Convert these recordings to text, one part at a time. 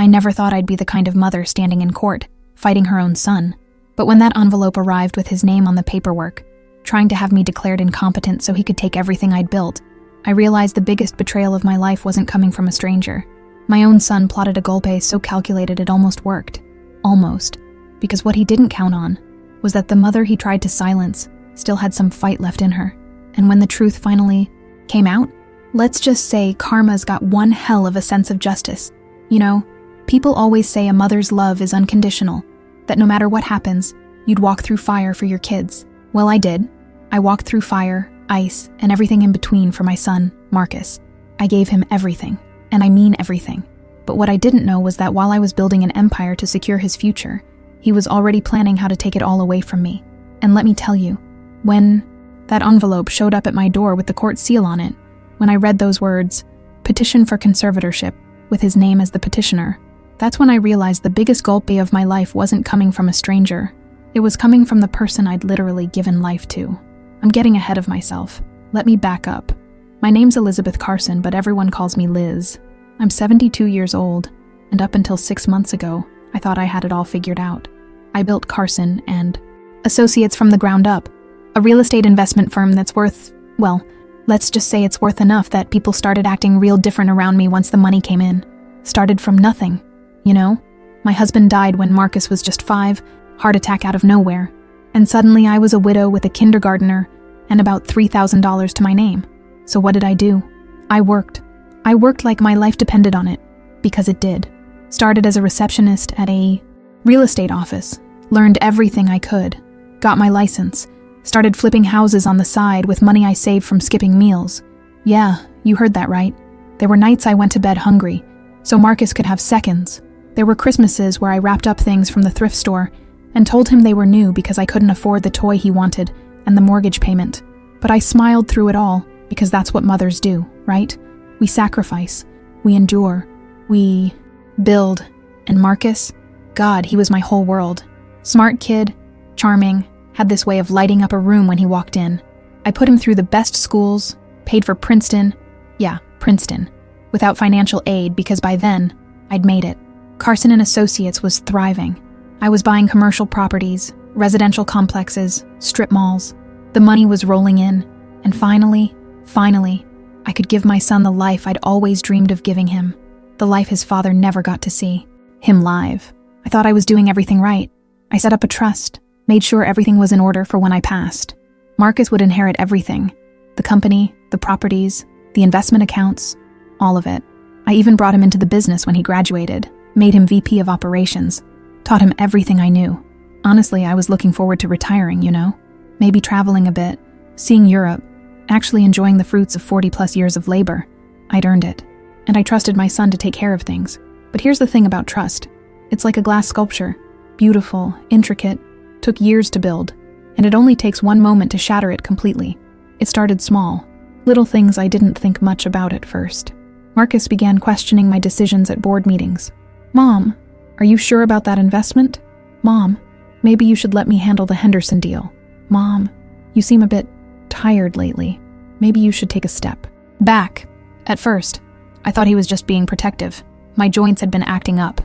I never thought I'd be the kind of mother standing in court, fighting her own son. But when that envelope arrived with his name on the paperwork, trying to have me declared incompetent so he could take everything I'd built, I realized the biggest betrayal of my life wasn't coming from a stranger. My own son plotted a golpe so calculated it almost worked. Almost. Because what he didn't count on was that the mother he tried to silence still had some fight left in her. And when the truth finally came out, let's just say karma's got one hell of a sense of justice. You know, people always say a mother's love is unconditional, that no matter what happens, you'd walk through fire for your kids. Well, I did. I walked through fire, ice, and everything in between for my son, Marcus. I gave him everything, and I mean everything. But what I didn't know was that while I was building an empire to secure his future, he was already planning how to take it all away from me. And let me tell you, when that envelope showed up at my door with the court seal on it, when I read those words, petition for conservatorship, with his name as the petitioner, that's when I realized the biggest golpe of my life wasn't coming from a stranger. It was coming from the person I'd literally given life to. I'm getting ahead of myself. Let me back up. My name's Elizabeth Carson, but everyone calls me Liz. I'm 72 years old, and up until 6 months ago, I thought I had it all figured out. I built Carson and Associates from the ground up, a real estate investment firm that's worth, well, let's just say it's worth enough that people started acting real different around me once the money came in. Started from nothing, you know? My husband died when Marcus was just 5, heart attack out of nowhere, and suddenly I was a widow with a kindergartner and about $3,000 to my name. So what did I do? I worked. I worked like my life depended on it, because it did. Started as a receptionist at a real estate office, learned everything I could, got my license, started flipping houses on the side with money I saved from skipping meals. Yeah, you heard that right. There were nights I went to bed hungry, so Marcus could have seconds. There were Christmases where I wrapped up things from the thrift store and told him they were new because I couldn't afford the toy he wanted and the mortgage payment. But I smiled through it all because that's what mothers do, right? We sacrifice, we endure, we build. And Marcus, God, he was my whole world. Smart kid, charming, had this way of lighting up a room when he walked in. I put him through the best schools, paid for Princeton, without financial aid because by then, I'd made it. Carson and Associates was thriving. I was buying commercial properties, residential complexes, strip malls. The money was rolling in, and finally, I could give my son the life I'd always dreamed of giving him, the life his father never got to see, him live. I thought I was doing everything right. I set up a trust, made sure everything was in order for when I passed. Marcus would inherit everything, the company, the properties, the investment accounts, all of it. I even brought him into the business when he graduated, made him VP of operations, taught him everything I knew. Honestly, I was looking forward to retiring, you know? Maybe traveling a bit, seeing Europe, actually enjoying the fruits of 40+ years of labor. I'd earned it, and I trusted my son to take care of things. But here's the thing about trust. It's like a glass sculpture. Beautiful, intricate, took years to build, and it only takes one moment to shatter it completely. It started small, little things I didn't think much about at first. Marcus began questioning my decisions at board meetings. Mom, are you sure about that investment? Mom, maybe you should let me handle the Henderson deal. Mom, you seem a bit tired lately. Maybe you should take a step back. At first, I thought he was just being protective. My joints had been acting up.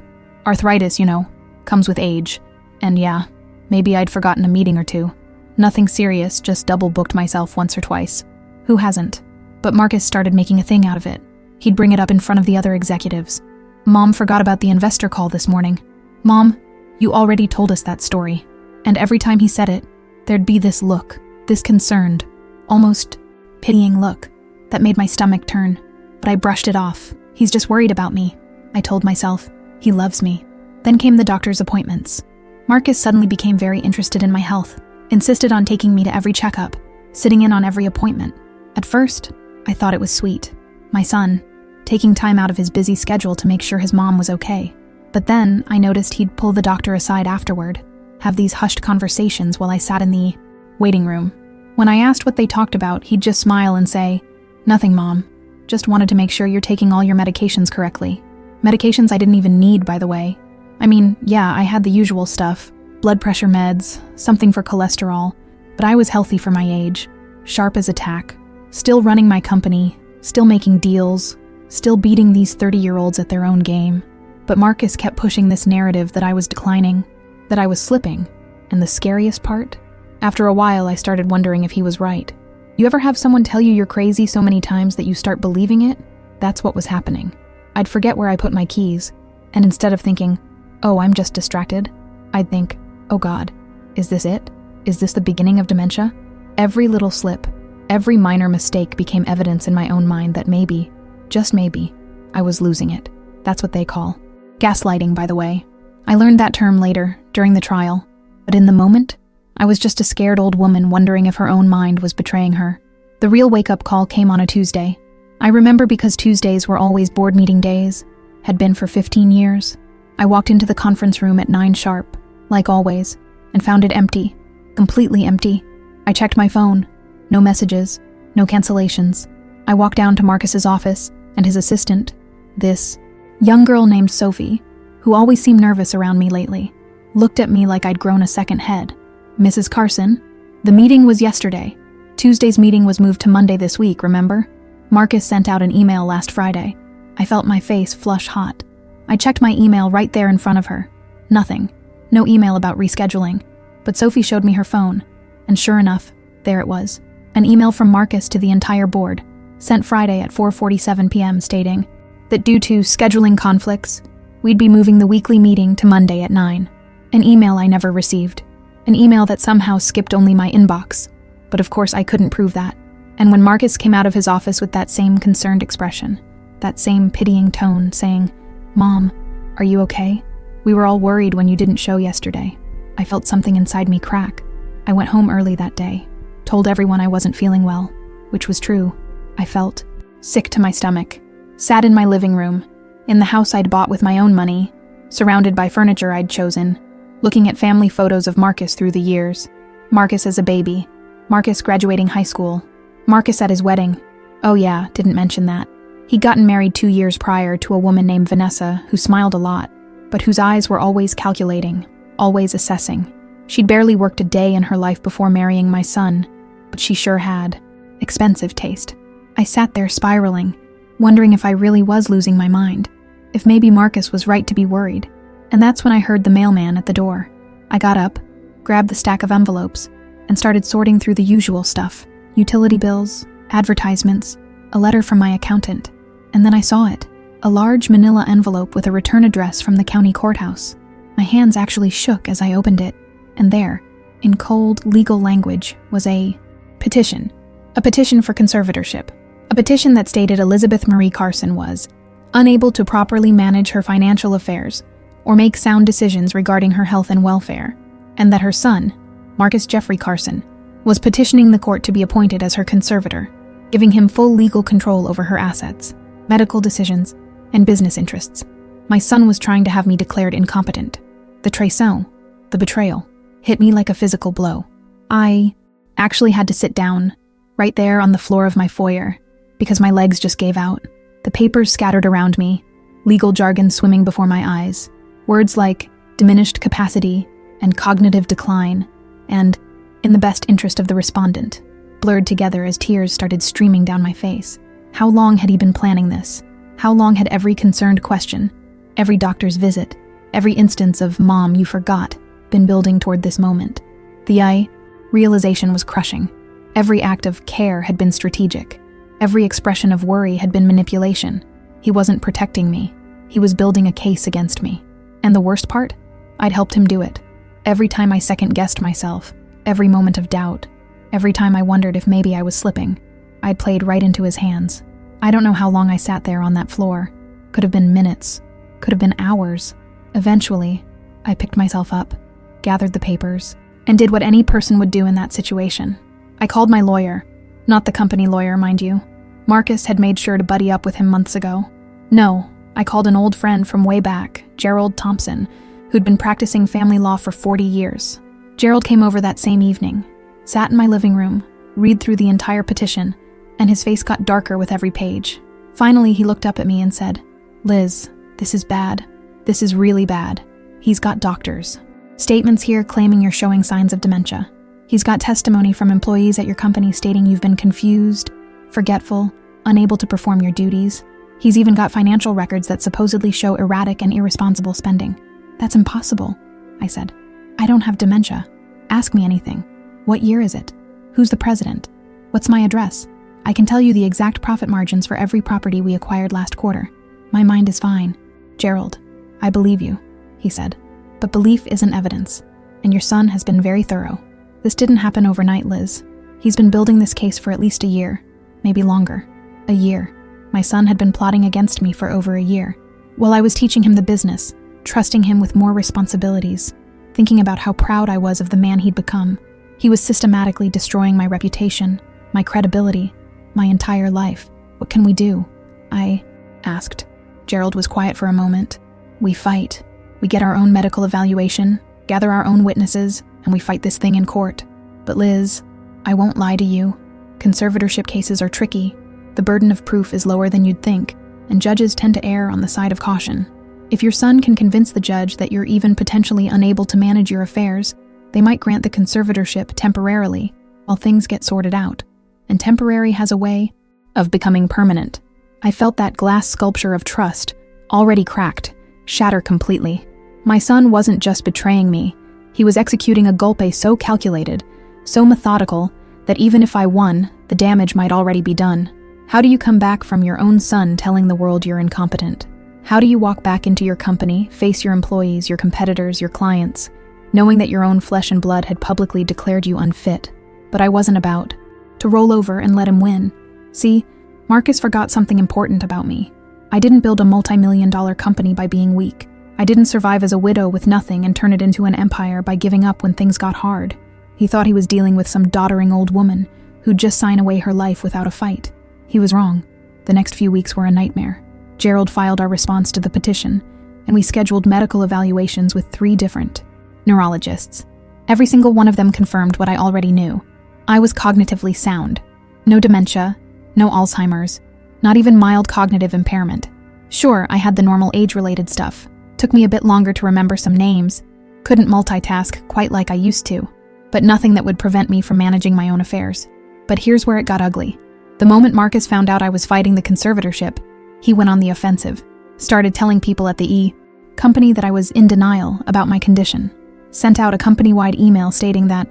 Arthritis, you know, comes with age. And yeah, maybe I'd forgotten a meeting or two. Nothing serious, just double-booked myself once or twice. Who hasn't? But Marcus started making a thing out of it. He'd bring it up in front of the other executives. Mom forgot about the investor call this morning. Mom, you already told us that story. And every time he said it, there'd be this look, this concerned, almost pitying look that made my stomach turn. But I brushed it off. He's just worried about me. I told myself, he loves me. Then came the doctor's appointments. Marcus suddenly became very interested in my health, insisted on taking me to every checkup, sitting in on every appointment. At first, I thought it was sweet. My son, taking time out of his busy schedule to make sure his mom was okay. But then I noticed he'd pull the doctor aside afterward, have these hushed conversations while I sat in the waiting room. When I asked what they talked about, he'd just smile and say, "Nothing, Mom. Just wanted to make sure you're taking all your medications correctly." Medications I didn't even need, by the way. I mean, yeah, I had the usual stuff, blood pressure meds, something for cholesterol, but I was healthy for my age, sharp as a tack, still running my company, still making deals, still beating these 30-year-olds at their own game. But Marcus kept pushing this narrative that I was declining, that I was slipping, and the scariest part? After a while, I started wondering if he was right. You ever have someone tell you you're crazy so many times that you start believing it? That's what was happening. I'd forget where I put my keys, and instead of thinking, oh, I'm just distracted, I'd think, oh God, is this it? Is this the beginning of dementia? Every little slip, every minor mistake became evidence in my own mind that maybe, just maybe, I was losing it. That's what they call gaslighting, by the way. I learned that term later, during the trial, but in the moment, I was just a scared old woman wondering if her own mind was betraying her. The real wake-up call came on a Tuesday. I remember because Tuesdays were always board meeting days, had been for 15 years. I walked into the conference room at 9 sharp, like always, and found it empty, completely empty. I checked my phone. No messages, no cancellations. I walked down to Marcus's office, and his assistant, this young girl named Sophie, who always seemed nervous around me lately, looked at me like I'd grown a second head. Mrs. Carson, the meeting was yesterday. Tuesday's meeting was moved to Monday this week, remember? Marcus sent out an email last Friday. I felt my face flush hot. I checked my email right there in front of her. Nothing. No email about rescheduling. But Sophie showed me her phone, and sure enough, there it was. An email from Marcus to the entire board, sent Friday at 4:47 p.m. stating that due to scheduling conflicts, we'd be moving the weekly meeting to Monday at 9. An email I never received. An email that somehow skipped only my inbox. But of course I couldn't prove that. And when Marcus came out of his office with that same concerned expression, that same pitying tone, saying, "Mom, are you okay? We were all worried when you didn't show yesterday." I felt something inside me crack. I went home early that day, told everyone I wasn't feeling well, which was true. I felt sick to my stomach, sat in my living room, in the house I'd bought with my own money, surrounded by furniture I'd chosen, looking at family photos of Marcus through the years. Marcus as a baby, Marcus graduating high school, Marcus at his wedding. Oh yeah, didn't mention that. He'd gotten married 2 years prior to a woman named Vanessa who smiled a lot, but whose eyes were always calculating, always assessing. She'd barely worked a day in her life before marrying my son, but she sure had. Expensive taste. I sat there spiraling, wondering if I really was losing my mind, if maybe Marcus was right to be worried. And that's when I heard the mailman at the door. I got up, grabbed the stack of envelopes, and started sorting through the usual stuff. Utility bills, advertisements, a letter from my accountant. And then I saw it. A large manila envelope with a return address from the county courthouse. My hands actually shook as I opened it. And there, in cold, legal language, was a petition. A petition for conservatorship. A petition that stated Elizabeth Marie Carson was unable to properly manage her financial affairs or make sound decisions regarding her health and welfare, and that her son, Marcus Jeffrey Carson, was petitioning the court to be appointed as her conservator, giving him full legal control over her assets, medical decisions, and business interests. My son was trying to have me declared incompetent. The trahison, the betrayal, hit me like a physical blow. I actually had to sit down, right there on the floor of my foyer, because my legs just gave out. The papers scattered around me, legal jargon swimming before my eyes. Words like diminished capacity and cognitive decline and in the best interest of the respondent blurred together as tears started streaming down my face. How long had he been planning this? How long had every concerned question, every doctor's visit, every instance of "Mom, you forgot," been building toward this moment? The realization was crushing. Every act of care had been strategic. Every expression of worry had been manipulation. He wasn't protecting me. He was building a case against me. And the worst part? I'd helped him do it. Every time I second-guessed myself, every moment of doubt, every time I wondered if maybe I was slipping, I'd played right into his hands. I don't know how long I sat there on that floor. Could have been minutes. Could have been hours. Eventually, I picked myself up, gathered the papers, and did what any person would do in that situation. I called my lawyer. Not the company lawyer, mind you. Marcus had made sure to buddy up with him months ago. No, I called an old friend from way back, Gerald Thompson, who'd been practicing family law for 40 years. Gerald came over that same evening, sat in my living room, read through the entire petition, and his face got darker with every page. Finally, he looked up at me and said, "Liz, this is bad. This is really bad. He's got doctors. Statements here claiming you're showing signs of dementia. He's got testimony from employees at your company stating you've been confused, forgetful, unable to perform your duties. He's even got financial records that supposedly show erratic and irresponsible spending. That's impossible, I said. I don't have dementia. Ask me anything. What year is it? Who's the president? What's my address? I can tell you the exact profit margins for every property we acquired last quarter. My mind is fine. Gerald, I believe you, he said. But belief isn't evidence, and your son has been very thorough. This didn't happen overnight, Liz. He's been building this case for at least a year, maybe longer. A year. My son had been plotting against me for over a year. While I was teaching him the business, trusting him with more responsibilities, thinking about how proud I was of the man he'd become, he was systematically destroying my reputation, my credibility, my entire life. What can we do? I asked. Gerald was quiet for a moment. We fight. We get our own medical evaluation, gather our own witnesses, and we fight this thing in court. But Liz, I won't lie to you. Conservatorship cases are tricky. The burden of proof is lower than you'd think, and judges tend to err on the side of caution. If your son can convince the judge that you're even potentially unable to manage your affairs, they might grant the conservatorship temporarily while things get sorted out. And temporary has a way of becoming permanent. I felt that glass sculpture of trust, already cracked, shatter completely. My son wasn't just betraying me. He was executing a golpe so calculated, so methodical, that even if I won, the damage might already be done. How do you come back from your own son telling the world you're incompetent? How do you walk back into your company, face your employees, your competitors, your clients, knowing that your own flesh and blood had publicly declared you unfit? But I wasn't about to roll over and let him win. See, Marcus forgot something important about me. I didn't build a multi-million-dollar company by being weak. I didn't survive as a widow with nothing and turn it into an empire by giving up when things got hard. He thought he was dealing with some doddering old woman who'd just sign away her life without a fight. He was wrong. The next few weeks were a nightmare. Gerald filed our response to the petition, and we scheduled medical evaluations with 3 different neurologists. Every single one of them confirmed what I already knew. I was cognitively sound. No dementia, no Alzheimer's, not even mild cognitive impairment. Sure, I had the normal age-related stuff. Took me a bit longer to remember some names. Couldn't multitask quite like I used to. But nothing that would prevent me from managing my own affairs. But here's where it got ugly. The moment Marcus found out I was fighting the conservatorship, he went on the offensive. Started telling people at the company that I was in denial about my condition. Sent out a company-wide email stating that,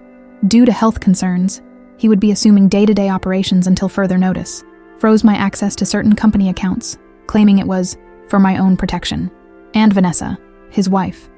due to health concerns, he would be assuming day-to-day operations until further notice. Froze my access to certain company accounts, claiming it was for my own protection. And Vanessa, his wife,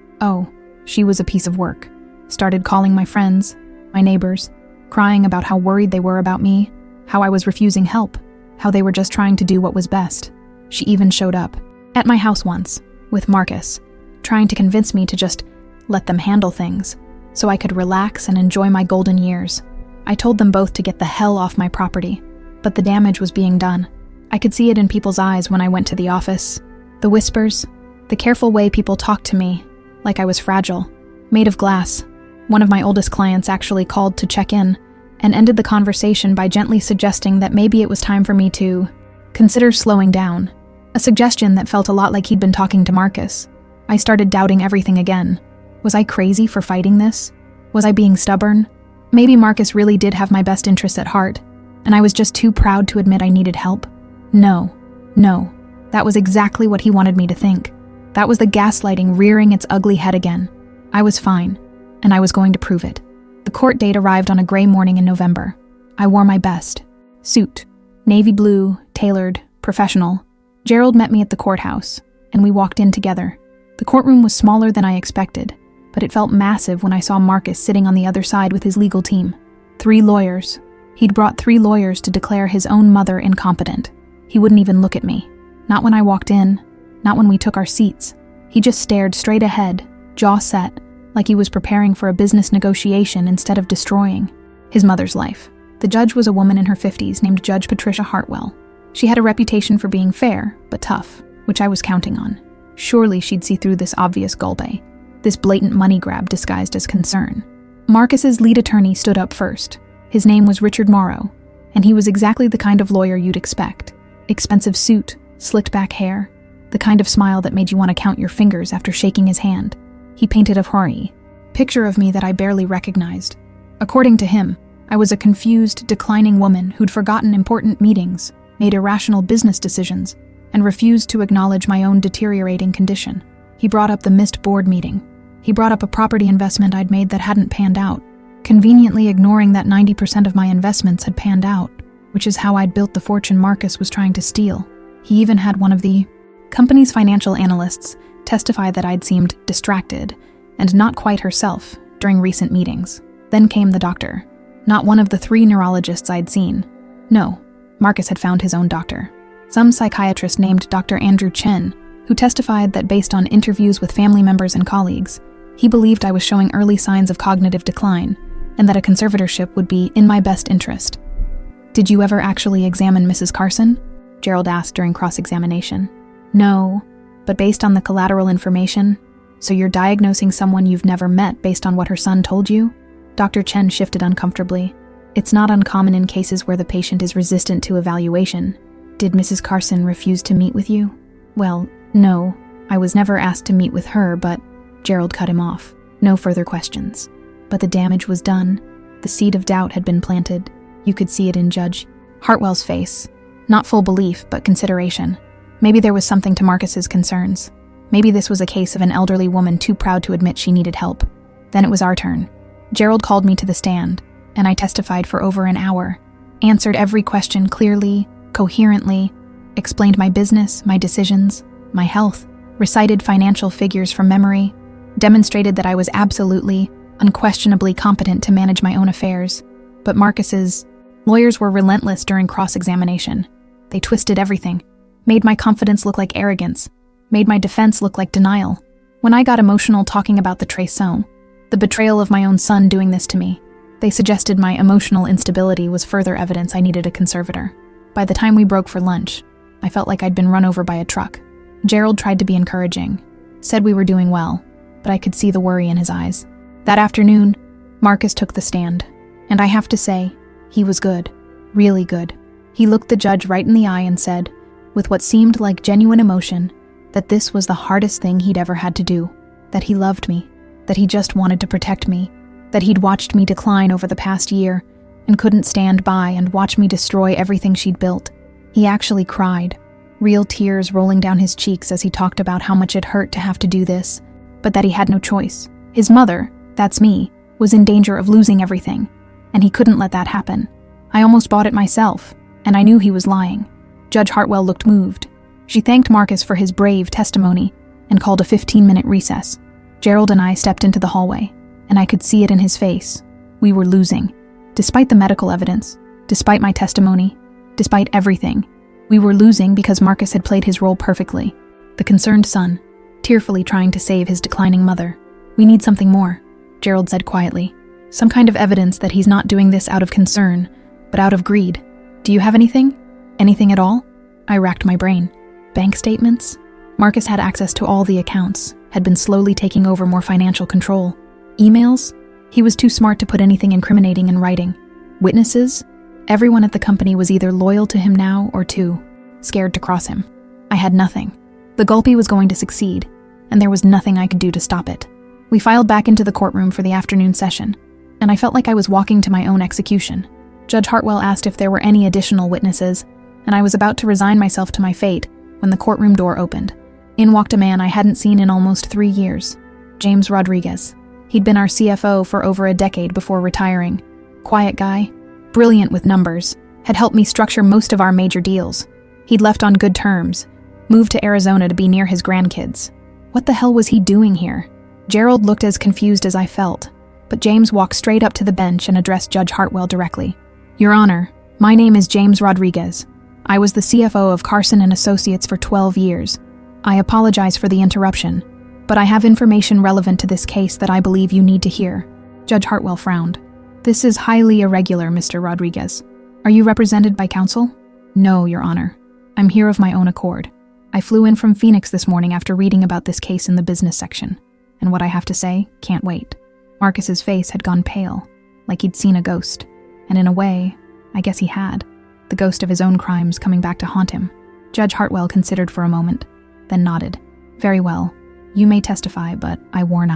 she was a piece of work. Started calling my friends, my neighbors, crying about how worried they were about me, how I was refusing help, how they were just trying to do what was best. She even showed up at my house once, with Marcus, trying to convince me to just let them handle things, so I could relax and enjoy my golden years. I told them both to get the hell off my property, but the damage was being done. I could see it in people's eyes when I went to the office. The whispers, the careful way people talked to me, like I was fragile, made of glass. One of my oldest clients actually called to check in and ended the conversation by gently suggesting that maybe it was time for me to consider slowing down, a suggestion that felt a lot like he'd been talking to Marcus. I started doubting everything again. Was I crazy for fighting this? Was I being stubborn? Maybe Marcus really did have my best interests at heart, and I was just too proud to admit I needed help. No, that was exactly what he wanted me to think. That was the gaslighting rearing its ugly head again. I was fine, and I was going to prove it. The court date arrived on a gray morning in November. I wore my best. Suit. Navy blue, tailored, professional. Gerald met me at the courthouse, and we walked in together. The courtroom was smaller than I expected, but it felt massive when I saw Marcus sitting on the other side with his legal team. 3 lawyers. He'd brought 3 lawyers to declare his own mother incompetent. He wouldn't even look at me. Not when I walked in, not when we took our seats. He just stared straight ahead, jaw set, like he was preparing for a business negotiation instead of destroying his mother's life. The judge was a woman in her 50s named Judge Patricia Hartwell. She had a reputation for being fair, but tough, which I was counting on. Surely she'd see through this obvious golpe, this blatant money grab disguised as concern. Marcus's lead attorney stood up first. His name was Richard Morrow, and he was exactly the kind of lawyer you'd expect. Expensive suit, slicked back hair, the kind of smile that made you want to count your fingers after shaking his hand. He painted a hoary picture of me that I barely recognized. According to him, I was a confused, declining woman who'd forgotten important meetings, made irrational business decisions, and refused to acknowledge my own deteriorating condition. He brought up the missed board meeting. He brought up a property investment I'd made that hadn't panned out, conveniently ignoring that 90% of my investments had panned out, which is how I'd built the fortune Marcus was trying to steal. He even had one of the company's financial analysts testify that I'd seemed distracted and not quite herself during recent meetings. Then came the doctor. Not one of the 3 neurologists I'd seen. No, Marcus had found his own doctor. Some psychiatrist named Dr. Andrew Chen, who testified that based on interviews with family members and colleagues, he believed I was showing early signs of cognitive decline and that a conservatorship would be in my best interest. "Did you ever actually examine Mrs. Carson?" Gerald asked during cross-examination. "No, but based on the collateral information, so you're diagnosing someone you've never met based on what her son told you?" Dr. Chen shifted uncomfortably. "It's not uncommon in cases where the patient is resistant to evaluation. Did Mrs. Carson refuse to meet with you?" "Well, no, I was never asked to meet with her, but..." Gerald cut him off. No further questions. But the damage was done. The seed of doubt had been planted. You could see it in Judge Hartwell's face. Not full belief, but consideration. Maybe there was something to Marcus's concerns. Maybe this was a case of an elderly woman too proud to admit she needed help. Then it was our turn. Gerald called me to the stand, and I testified for over an hour, answered every question clearly, coherently, explained my business, my decisions, my health, recited financial figures from memory, demonstrated that I was absolutely, unquestionably competent to manage my own affairs. But Marcus's lawyers were relentless during cross-examination. They twisted everything, made my confidence look like arrogance, made my defense look like denial. When I got emotional talking about the trahison, the betrayal of my own son doing this to me, they suggested my emotional instability was further evidence I needed a conservator. By the time we broke for lunch, I felt like I'd been run over by a truck. Gerald tried to be encouraging, said we were doing well, but I could see the worry in his eyes. That afternoon, Marcus took the stand, and I have to say, he was good, really good. He looked the judge right in the eye and said, with what seemed like genuine emotion, that this was the hardest thing he'd ever had to do, that he loved me, that he just wanted to protect me, that he'd watched me decline over the past year and couldn't stand by and watch me destroy everything she'd built. He actually cried, real tears rolling down his cheeks as he talked about how much it hurt to have to do this, but that he had no choice. His mother, that's me, was in danger of losing everything, and he couldn't let that happen. I almost bought it myself, and I knew he was lying. Judge Hartwell looked moved. She thanked Marcus for his brave testimony and called a 15-minute recess. Gerald and I stepped into the hallway, and I could see it in his face. We were losing. Despite the medical evidence, despite my testimony, despite everything, we were losing because Marcus had played his role perfectly. The concerned son, tearfully trying to save his declining mother. "We need something more," Gerald said quietly. "Some kind of evidence that he's not doing this out of concern, but out of greed. Do you have anything? Anything at all?" I racked my brain. Bank statements? Marcus had access to all the accounts, had been slowly taking over more financial control. Emails? He was too smart to put anything incriminating in writing. Witnesses? Everyone at the company was either loyal to him now or too scared to cross him. I had nothing. The Gulpy was going to succeed, and there was nothing I could do to stop it. We filed back into the courtroom for the afternoon session, and I felt like I was walking to my own execution. Judge Hartwell asked if there were any additional witnesses, and I was about to resign myself to my fate when the courtroom door opened. In walked a man I hadn't seen in almost 3 years, James Rodriguez. He'd been our CFO for over a decade before retiring. Quiet guy, brilliant with numbers, had helped me structure most of our major deals. He'd left on good terms, moved to Arizona to be near his grandkids. What the hell was he doing here? Gerald looked as confused as I felt, but James walked straight up to the bench and addressed Judge Hartwell directly. "Your Honor, my name is James Rodriguez. I was the CFO of Carson & Associates for 12 years. I apologize for the interruption, but I have information relevant to this case that I believe you need to hear." Judge Hartwell frowned. "This is highly irregular, Mr. Rodriguez. Are you represented by counsel?" "No, Your Honor. I'm here of my own accord. I flew in from Phoenix this morning after reading about this case in the business section, and what I have to say can't wait." Marcus's face had gone pale, like he'd seen a ghost, and in a way, I guess he had, the ghost of his own crimes coming back to haunt him. Judge Hartwell considered for a moment, then nodded. "Very well. You may testify, but I warn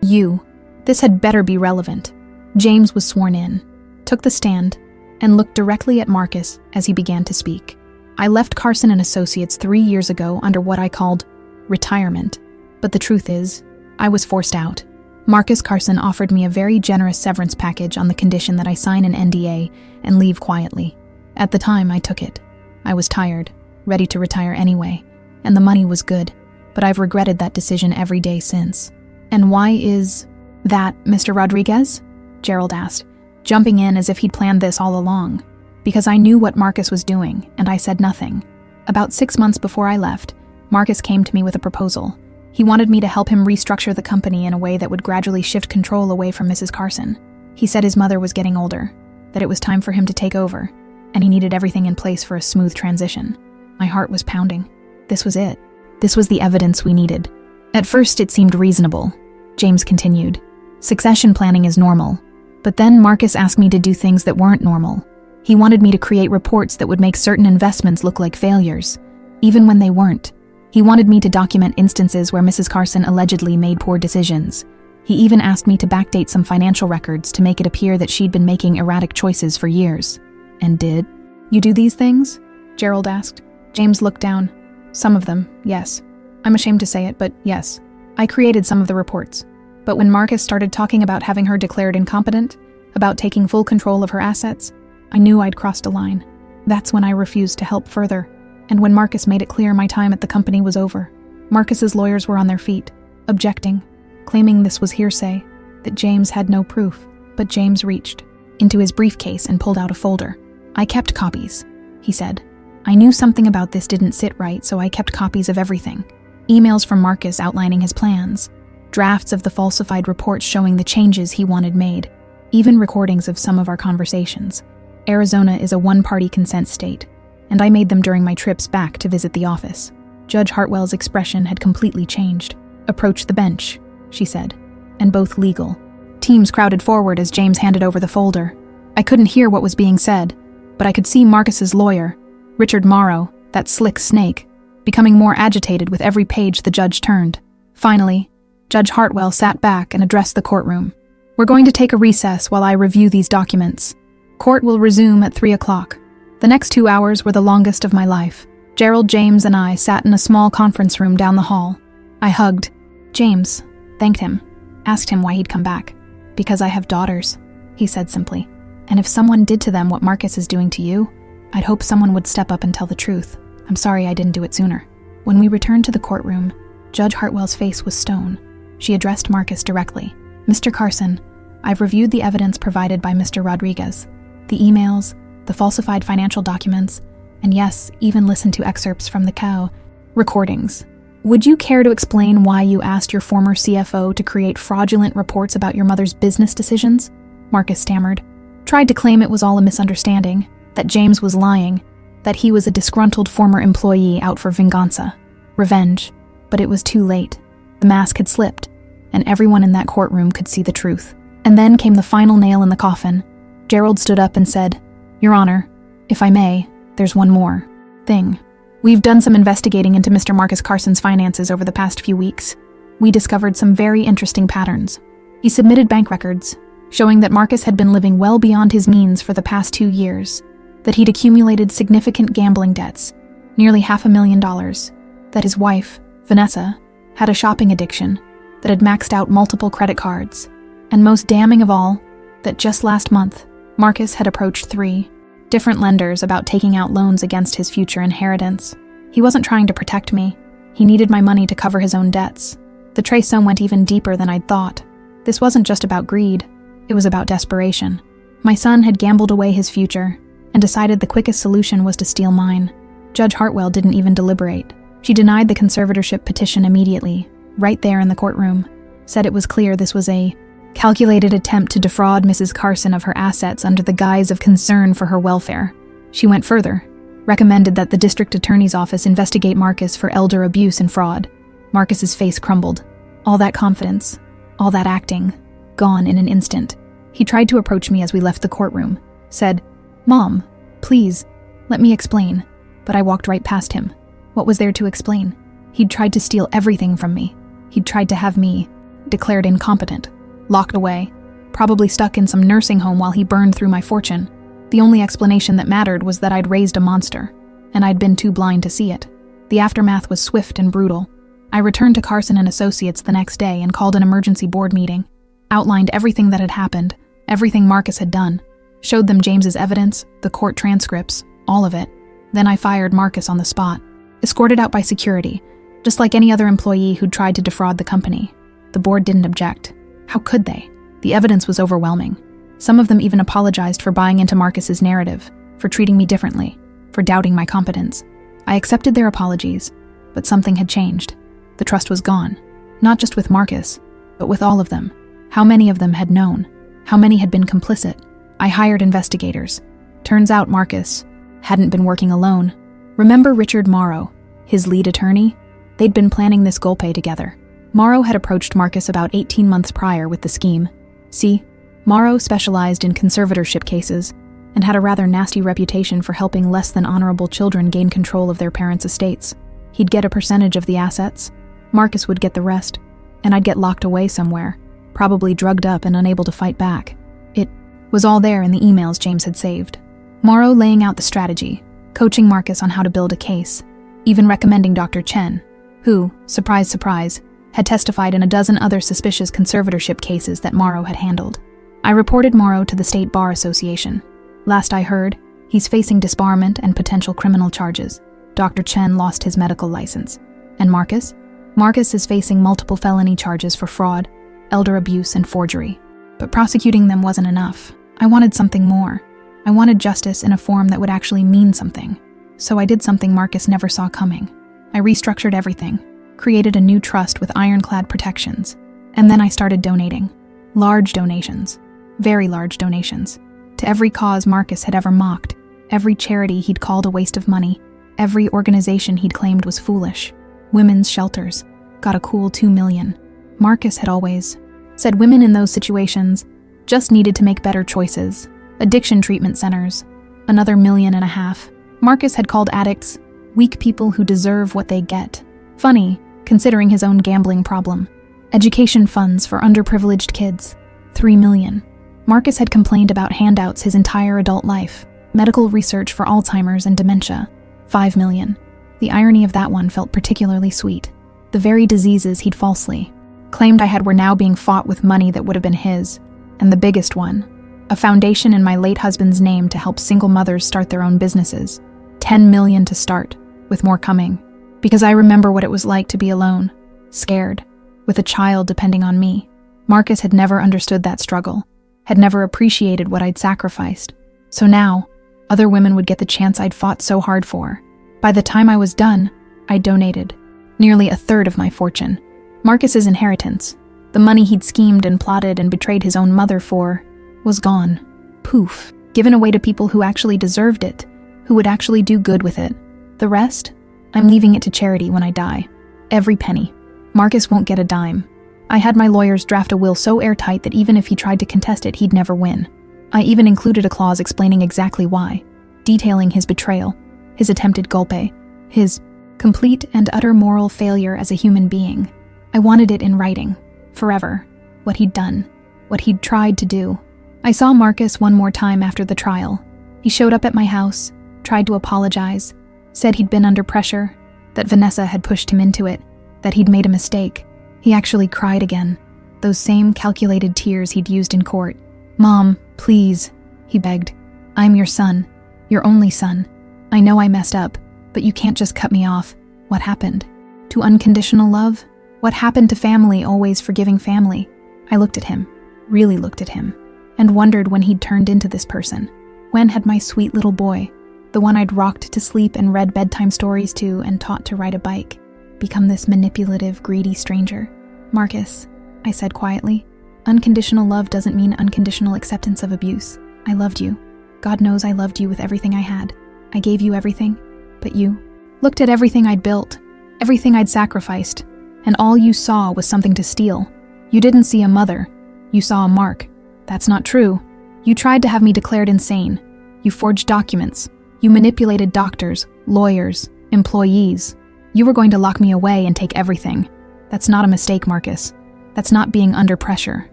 you. This had better be relevant." James was sworn in, took the stand, and looked directly at Marcus as he began to speak. I left Carson and Associates 3 years ago under what I called retirement. But the truth is, I was forced out. Marcus Carson offered me a very generous severance package on the condition that I sign an NDA and leave quietly. At the time, I took it. I was tired, ready to retire anyway, and the money was good, but I've regretted that decision every day since. And why is that, Mr. Rodriguez? Gerald asked, jumping in as if he'd planned this all along. Because I knew what Marcus was doing, and I said nothing. About 6 months before I left, Marcus came to me with a proposal. He wanted me to help him restructure the company in a way that would gradually shift control away from Mrs. Carson. He said his mother was getting older, that it was time for him to take over, and he needed everything in place for a smooth transition. My heart was pounding. This was it. This was the evidence we needed. At first, it seemed reasonable. James continued. Succession planning is normal. But then Marcus asked me to do things that weren't normal. He wanted me to create reports that would make certain investments look like failures, even when they weren't. He wanted me to document instances where Mrs. Carson allegedly made poor decisions. He even asked me to backdate some financial records to make it appear that she'd been making erratic choices for years. And did you do these things? Gerald asked. James looked down. Some of them, yes. I'm ashamed to say it, but yes. I created some of the reports. But when Marcus started talking about having her declared incompetent, about taking full control of her assets, I knew I'd crossed a line. That's when I refused to help further. And when Marcus made it clear my time at the company was over. Marcus's lawyers were on their feet, objecting, claiming this was hearsay, that James had no proof. But James reached into his briefcase and pulled out a folder. I kept copies, he said. I knew something about this didn't sit right, so I kept copies of everything. Emails from Marcus outlining his plans, drafts of the falsified reports showing the changes he wanted made, even recordings of some of our conversations. Arizona is a one-party consent state, and I made them during my trips back to visit the office. Judge Hartwell's expression had completely changed. Approach the bench, she said, and both legal. Teams crowded forward as James handed over the folder. I couldn't hear what was being said, but I could see Marcus's lawyer, Richard Morrow, that slick snake, becoming more agitated with every page the judge turned. Finally, Judge Hartwell sat back and addressed the courtroom. We're going to take a recess while I review these documents. Court will resume at 3 o'clock. The next 2 hours were the longest of my life. Gerald, James, and I sat in a small conference room down the hall. I hugged James, thanked him, asked him why he'd come back. Because I have daughters, he said simply. And if someone did to them what Marcus is doing to you, I'd hope someone would step up and tell the truth. I'm sorry I didn't do it sooner. When we returned to the courtroom, Judge Hartwell's face was stone. She addressed Marcus directly. Mr. Carson, I've reviewed the evidence provided by Mr. Rodriguez. The emails, the falsified financial documents, and yes, even listened to excerpts from the cow recordings. Would you care to explain why you asked your former CFO to create fraudulent reports about your mother's business decisions? Marcus stammered. Tried to claim it was all a misunderstanding, that James was lying, that he was a disgruntled former employee out for venganza, revenge. But it was too late. The mask had slipped, and everyone in that courtroom could see the truth. And then came the final nail in the coffin. Gerald stood up and said, Your Honor, if I may, there's one more thing. We've done some investigating into Mr. Marcus Carson's finances over the past few weeks. We discovered some very interesting patterns. He submitted bank records, showing that Marcus had been living well beyond his means for the past 2 years, that he'd accumulated significant gambling debts, nearly $500,000, that his wife, Vanessa, had a shopping addiction, that had maxed out multiple credit cards, and most damning of all, that just last month, Marcus had approached 3 different lenders about taking out loans against his future inheritance. He wasn't trying to protect me. He needed my money to cover his own debts. The trace went even deeper than I'd thought. This wasn't just about greed. It was about desperation. My son had gambled away his future and decided the quickest solution was to steal mine. Judge Hartwell didn't even deliberate. She denied the conservatorship petition immediately, right there in the courtroom, said it was clear this was a calculated attempt to defraud Mrs. Carson of her assets under the guise of concern for her welfare. She went further, recommended that the district attorney's office investigate Marcus for elder abuse and fraud. Marcus's face crumbled. All that confidence, all that acting, gone in an instant. He tried to approach me as we left the courtroom, said, Mom, please, let me explain. But I walked right past him. What was there to explain? He'd tried to steal everything from me. He'd tried to have me declared incompetent, locked away, probably stuck in some nursing home while he burned through my fortune. The only explanation that mattered was that I'd raised a monster. and I'd been too blind to see it. The aftermath was swift and brutal. I returned to Carson and Associates the next day and called an emergency board meeting, outlined everything that had happened, everything Marcus had done, showed them James's evidence, the court transcripts, all of it. Then I fired Marcus on the spot, escorted out by security, just like any other employee who'd tried to defraud the company. The board didn't object. How could they? The evidence was overwhelming. Some of them even apologized for buying into Marcus's narrative, for treating me differently, for doubting my competence. I accepted their apologies, but something had changed. The trust was gone, not just with Marcus, but with all of them. How many of them had known? How many had been complicit? I hired investigators. Turns out Marcus hadn't been working alone. Remember Richard Morrow, his lead attorney? They'd been planning this golpe together. Morrow had approached Marcus about 18 months prior with the scheme. See, Morrow specialized in conservatorship cases and had a rather nasty reputation for helping less than honorable children gain control of their parents' estates. He'd get a percentage of the assets, Marcus would get the rest, and I'd get locked away somewhere, probably drugged up and unable to fight back. It was all there in the emails James had saved. Morrow laying out the strategy, coaching Marcus on how to build a case, even recommending Dr. Chen, who, surprise, surprise, had testified in a dozen other suspicious conservatorship cases that Morrow had handled. I reported Morrow to the State Bar Association. Last I heard, he's facing disbarment and potential criminal charges. Dr. Chen lost his medical license. And Marcus? Marcus is facing multiple felony charges for fraud, elder abuse, and forgery. But prosecuting them wasn't enough. I wanted something more. I wanted justice in a form that would actually mean something. So I did something Marcus never saw coming. I restructured everything, created a new trust with ironclad protections, and then I started donating. Large donations. Very large donations. To every cause Marcus had ever mocked, every charity he'd called a waste of money, every organization he'd claimed was foolish. Women's shelters got a cool $2 million. Marcus had always said women in those situations just needed to make better choices. Addiction treatment centers, another $1.5 million. Marcus had called addicts weak people who deserve what they get. Funny, considering his own gambling problem. Education funds for underprivileged kids, $3 million. Marcus had complained about handouts his entire adult life. Medical research for Alzheimer's and dementia, $5 million. The irony of that one felt particularly sweet. The very diseases he'd falsely claimed I had were now being fought with money that would have been his. And the biggest one, a foundation in my late husband's name to help single mothers start their own businesses. $10 million to start, with more coming. Because I remember what it was like to be alone, scared, with a child depending on me. Marcus had never understood that struggle, had never appreciated what I'd sacrificed. So now, other women would get the chance I'd fought so hard for. By the time I was done, I donated nearly a third of my fortune. Marcus's inheritance, the money he'd schemed and plotted and betrayed his own mother for, was gone. Poof, given away to people who actually deserved it, who would actually do good with it. The rest, I'm leaving it to charity when I die. Every penny. Marcus won't get a dime. I had my lawyers draft a will so airtight that even if he tried to contest it, he'd never win. I even included a clause explaining exactly why, detailing his betrayal, his attempted golpe, his complete and utter moral failure as a human being. I wanted it in writing, forever, what he'd done, what he'd tried to do. I saw Marcus one more time after the trial. He showed up at my house, tried to apologize, said he'd been under pressure, that Vanessa had pushed him into it, that he'd made a mistake. He actually cried again, those same calculated tears he'd used in court. "Mom, please," he begged. "I'm your son, your only son. I know I messed up, but you can't just cut me off. What happened? To unconditional love? What happened to family always forgiving family?" I looked at him, really looked at him, and wondered when he'd turned into this person. When had my sweet little boy, the one I'd rocked to sleep and read bedtime stories to and taught to ride a bike, become this manipulative, greedy stranger? "Marcus," I said quietly, "unconditional love doesn't mean unconditional acceptance of abuse. I loved you. God knows I loved you with everything I had. I gave you everything, but you looked at everything I'd built, everything I'd sacrificed, and all you saw was something to steal. You didn't see a mother. You saw a mark. That's not true. You tried to have me declared insane. You forged documents. You manipulated doctors, lawyers, employees. You were going to lock me away and take everything. That's not a mistake, Marcus. That's not being under pressure.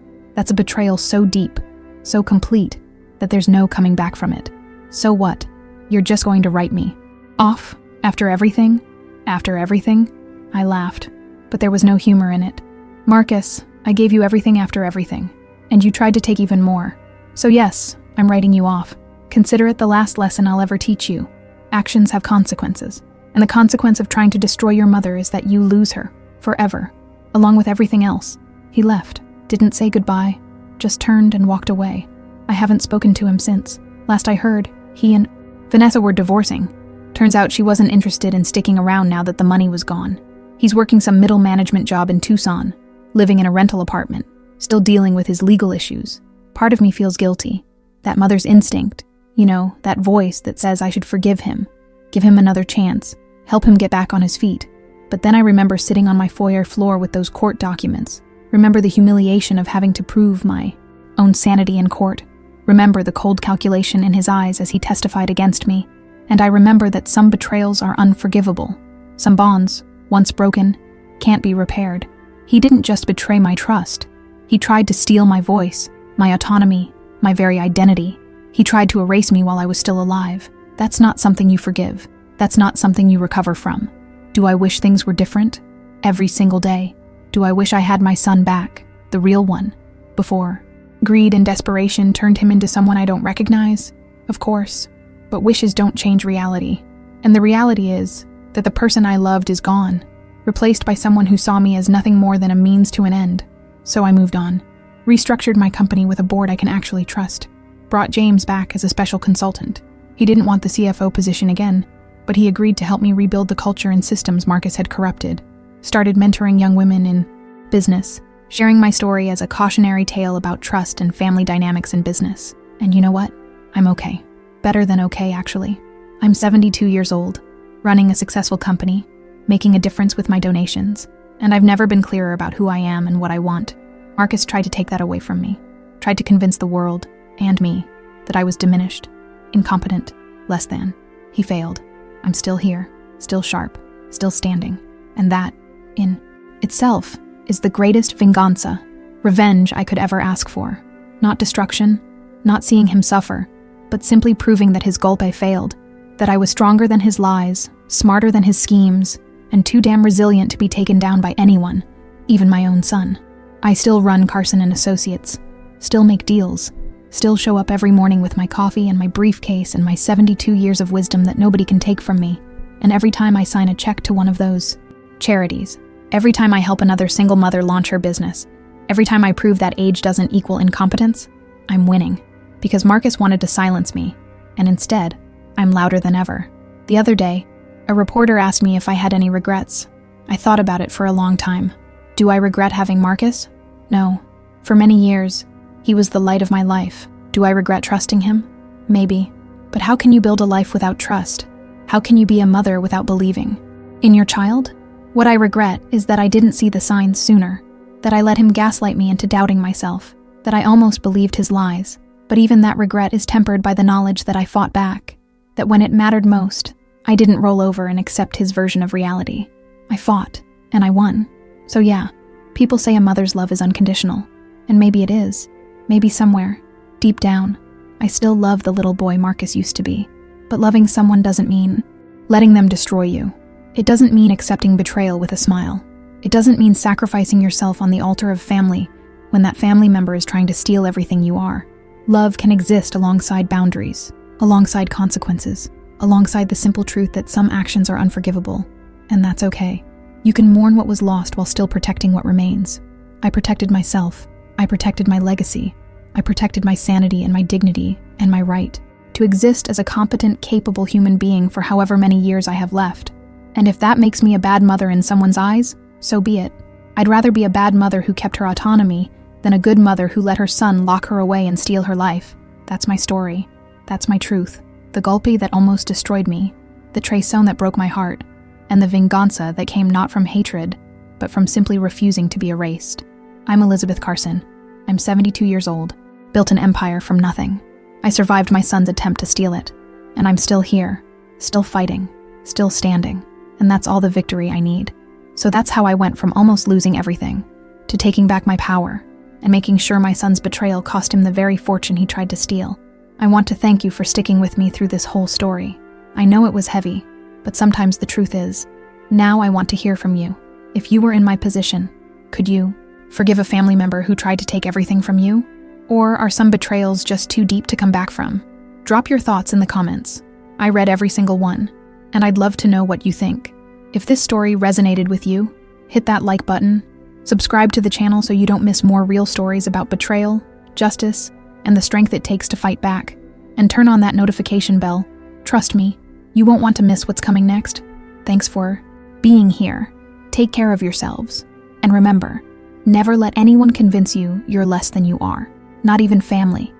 That's a betrayal so deep, so complete, that there's no coming back from it. So what? You're just going to write me. Off? After everything? After everything? I laughed, but there was no humor in it. Marcus, I gave you everything after everything, and you tried to take even more. So yes, I'm writing you off. Consider it the last lesson I'll ever teach you. Actions have consequences, and the consequence of trying to destroy your mother is that you lose her, forever, along with everything else. He left, didn't say goodbye, just turned and walked away. I haven't spoken to him since. Last I heard, he and Vanessa were divorcing. Turns out she wasn't interested in sticking around now that the money was gone. He's working some middle management job in Tucson, living in a rental apartment, still dealing with his legal issues. Part of me feels guilty. That mother's instinct, that voice that says I should forgive him, give him another chance, help him get back on his feet. But then I remember sitting on my foyer floor with those court documents, remember the humiliation of having to prove my own sanity in court, remember the cold calculation in his eyes as he testified against me, and I remember that some betrayals are unforgivable. Some bonds, once broken, can't be repaired. He didn't just betray my trust. He tried to steal my voice, my autonomy, my very identity. He tried to erase me while I was still alive. That's not something you forgive. That's not something you recover from. Do I wish things were different? Every single day. Do I wish I had my son back, the real one, before greed and desperation turned him into someone I don't recognize? Of course. But wishes don't change reality. And the reality is that the person I loved is gone, replaced by someone who saw me as nothing more than a means to an end. So I moved on, restructured my company with a board I can actually trust, brought James back as a special consultant. He didn't want the CFO position again, but he agreed to help me rebuild the culture and systems Marcus had corrupted, started mentoring young women in business, sharing my story as a cautionary tale about trust and family dynamics in business. And you know what? I'm okay. Better than okay, actually. I'm 72 years old, running a successful company, making a difference with my donations, and I've never been clearer about who I am and what I want. Marcus tried to take that away from me, tried to convince the world, and me, that I was diminished, incompetent, less than. He failed. I'm still here, still sharp, still standing, and that, in itself, is the greatest venganza, revenge I could ever ask for. Not destruction, not seeing him suffer, but simply proving that his golpe failed, that I was stronger than his lies, smarter than his schemes, and too damn resilient to be taken down by anyone, even my own son. I still run Carson & Associates, still make deals, still show up every morning with my coffee and my briefcase and my 72 years of wisdom that nobody can take from me, and every time I sign a check to one of those charities, every time I help another single mother launch her business, every time I prove that age doesn't equal incompetence, I'm winning. Because Marcus wanted to silence me, and instead, I'm louder than ever. The other day, a reporter asked me if I had any regrets. I thought about it for a long time. Do I regret having Marcus? No. For many years, he was the light of my life. Do I regret trusting him? Maybe. But how can you build a life without trust? How can you be a mother without believing? In your child? What I regret is that I didn't see the signs sooner, that I let him gaslight me into doubting myself, that I almost believed his lies. But even that regret is tempered by the knowledge that I fought back, that when it mattered most, I didn't roll over and accept his version of reality. I fought, and I won. So yeah, people say a mother's love is unconditional, and maybe it is. Maybe somewhere, deep down, I still love the little boy Marcus used to be. But loving someone doesn't mean letting them destroy you. It doesn't mean accepting betrayal with a smile. It doesn't mean sacrificing yourself on the altar of family when that family member is trying to steal everything you are. Love can exist alongside boundaries, alongside consequences, alongside the simple truth that some actions are unforgivable, and that's okay. You can mourn what was lost while still protecting what remains. I protected myself. I protected my legacy. I protected my sanity and my dignity and my right to exist as a competent, capable human being for however many years I have left. And if that makes me a bad mother in someone's eyes, so be it. I'd rather be a bad mother who kept her autonomy than a good mother who let her son lock her away and steal her life. That's my story. That's my truth. The golpe that almost destroyed me, the traición that broke my heart, and the venganza that came not from hatred, but from simply refusing to be erased. I'm Elizabeth Carson. I'm 72 years old, built an empire from nothing. I survived my son's attempt to steal it, and I'm still here, still fighting, still standing, and that's all the victory I need. So that's how I went from almost losing everything, to taking back my power, and making sure my son's betrayal cost him the very fortune he tried to steal. I want to thank you for sticking with me through this whole story. I know it was heavy, But sometimes the truth is, now I want to hear from you. If you were in my position, could you forgive a family member who tried to take everything from you? Or are some betrayals just too deep to come back from? Drop your thoughts in the comments. I read every single one, and I'd love to know what you think. If this story resonated with you, hit that like button, subscribe to the channel so you don't miss more real stories about betrayal, justice, and the strength it takes to fight back, and turn on that notification bell. Trust me, you won't want to miss what's coming next. Thanks for being here. Take care of yourselves. And remember, never let anyone convince you you're less than you are, not even family.